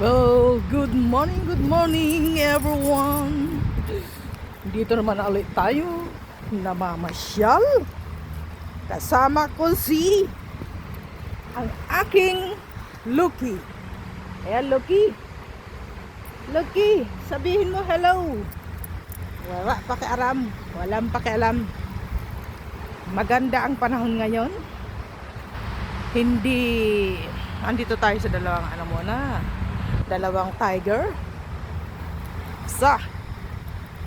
Well, good morning everyone. Dito naman ulit tayo namamasyal. Kasama ko si ang aking Lucky. Ayan, Lucky. Lucky, sabihin mo hello. Wala pakialam. Walang pakialam. Maganda ang panahon ngayon. Hindi, andito tayo sa dalawang tiger.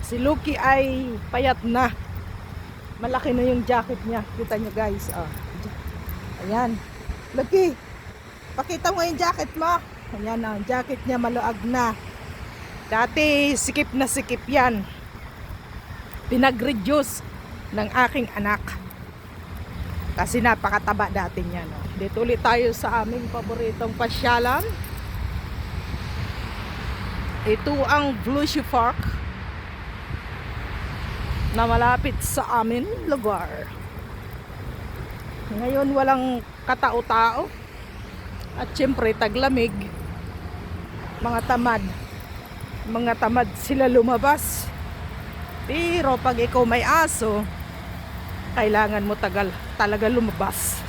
Si Lucky ay payat na. Malaki na yung jacket niya. Kita nyo guys. Ayan. Lucky, pakita mo yung jacket mo. Ayan na, jacket niya maluag na. Dati sikip na sikip yan. Pinag-reduce ng aking anak. Kasi napakataba dati niya. No? Dito ulit tayo sa aming paboritong pasyalan. Ito ang Blue Shoe Park na malapit sa amin lugar. Ngayon walang katao-tao at syempre taglamig. Mga tamad sila lumabas. Pero pag ikaw may aso, kailangan mo talaga lumabas.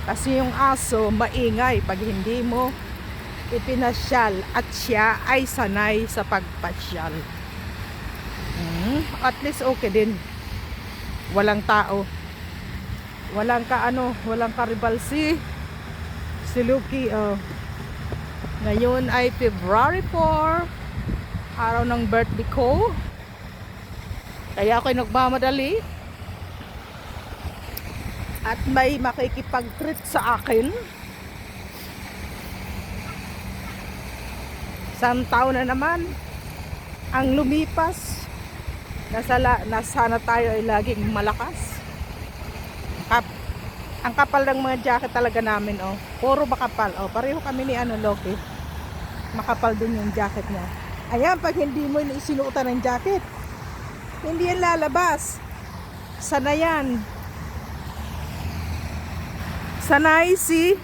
Kasi yung aso maingay pag hindi mo ipinasyal at siya ay sanay sa pagpasyal. At least okay din. Walang tao. Walang karibal si Lucky. Ngayon ay February 4, araw ng birthday ko. Kaya ako'y nagmamadali. At may makikipag-treat sa akin. Isang taon na naman ang lumipas. Nasana tayo ay laging malakas. Ang kapal ng mga jacket talaga namin. Puro makapal. Pareho kami ni Loki. Makapal din yung jacket niya. Ayan, pag hindi mo isinuotan ng jacket, hindi yan lalabas. Sana yan. Sanay si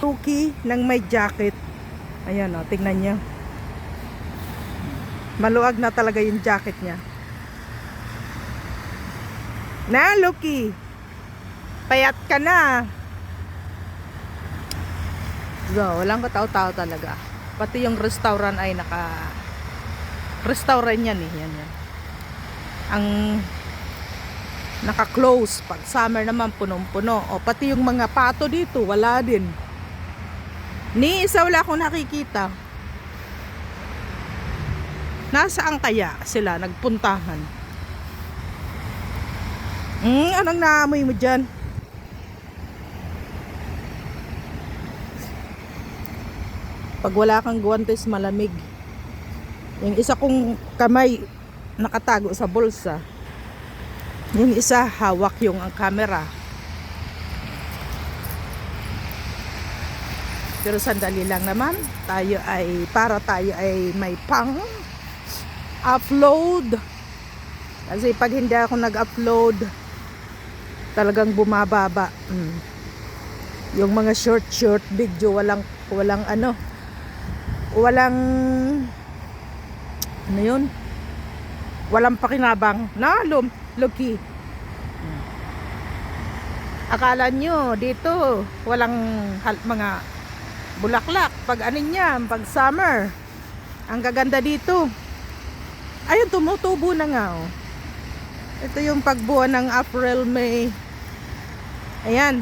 Lucky ng may jacket. Ayan tingnan niyo. Maluag na talaga yung jacket niya. Na Lucky, payat ka na. Walang katao-tao talaga. Pati yung restaurant ay restaurant yan eh. Yan. Ang naka-close. Pag summer naman punong-puno. Pati yung mga pato dito wala din. Ni isa wala akong nakikita. Nasaan kaya sila nagpuntahan? Anong naamoy mo dyan? Pag wala kang guwantes malamig. Yung isa kong kamay nakatago sa bulsa. Yung isa hawak yung ang camera. Pero sandali lang naman, tayo ay may upload. Kasi pag hindi ako nag-upload, talagang bumababa. Yung mga short video, walang walang pakinabang na Lucky. Akala nyo dito walang mga bulaklak pag pag summer. Ang gaganda dito. Ayun, tumutubo na nga. Ito yung pagbuwan ng April, May. Ayan,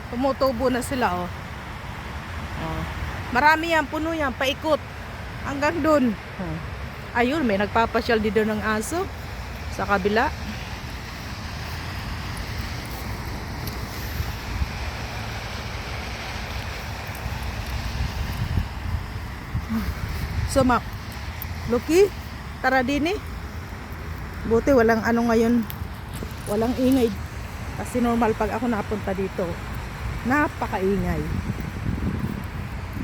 tumutubo na sila. Marami yan, puno yan, paikot hanggang dun. Ayun, may nagpapasyal dito ng aso sa kabila. So, Lucky, tara din eh. Buti walang ngayon. Walang ingay. Kasi normal pag ako napunta dito, napakaingay.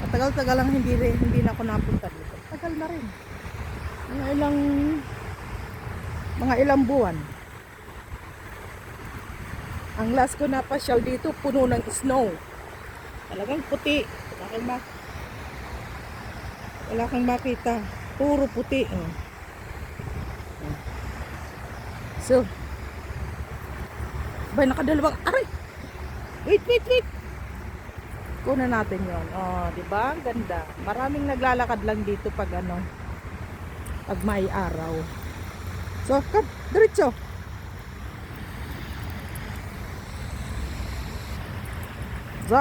Matagal-tagal lang hindi na ako napunta dito. Tagal na rin. Mga ilang buwan. Ang last ko na pasyal dito, puno ng snow. Talagang puti. Wala kang makita. Puro puti. Oh. So, nakadalawang, aray! Wait. Kunan natin yon. Oh, di ba? Ang ganda. Maraming naglalakad lang dito pag pag may araw. So, diretso. So,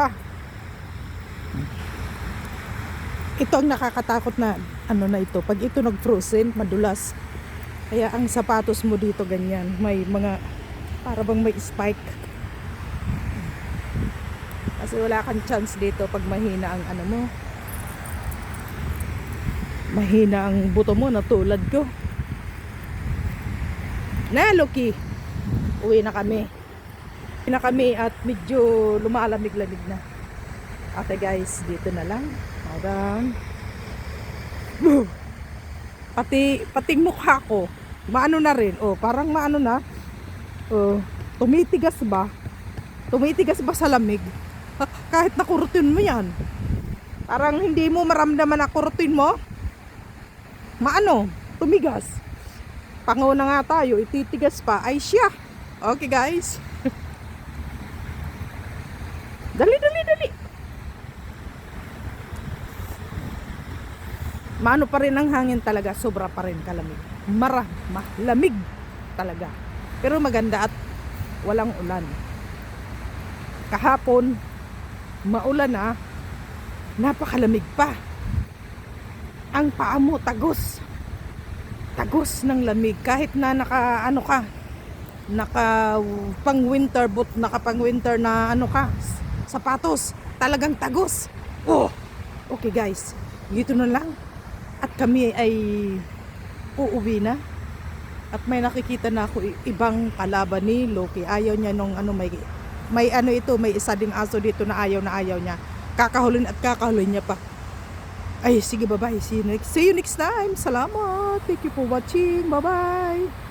ito ang nakakatakot na na ito. Pag ito nag-frozen, madulas. Kaya ang sapatos mo dito ganyan. May mga, para bang may spike. Kasi wala kang chance dito pag mahina ang mo. Mahina ang buto mo na tulad ko. Na, Loki. Uwi na kami. At medyo lumalamig-lamig na. Okay guys, dito na lang. Hanggang pati mukha ko maano na rin. Oh, parang maano na. Oh, tumitigas ba sa lamig? Kahit nakurutin mo yan, parang hindi mo maramdaman na kurutin mo, tumigas. Pangaw na nga tayo, ititigas pa. Ay siya. Okay guys. Dali. Maano pa rin ang hangin talaga, sobra pa rin kalamig. Lamig talaga. Pero maganda at walang ulan. Kahapon maulan na, napakalamig pa. Ang paa mo tagos ng lamig kahit na naka pang winter boot, pang winter na sapatos, talagang tagos. Oh, okay guys, dito na lang at kami ay uuwi na. At may nakikita na ako ibang kalaban ni Loki. Ayaw niya nung may isa ding aso dito na ayaw niya. Kakahulin niya pa. Ay, sige, bye-bye. See you next time. Salamat. Thank you for watching. Bye-bye.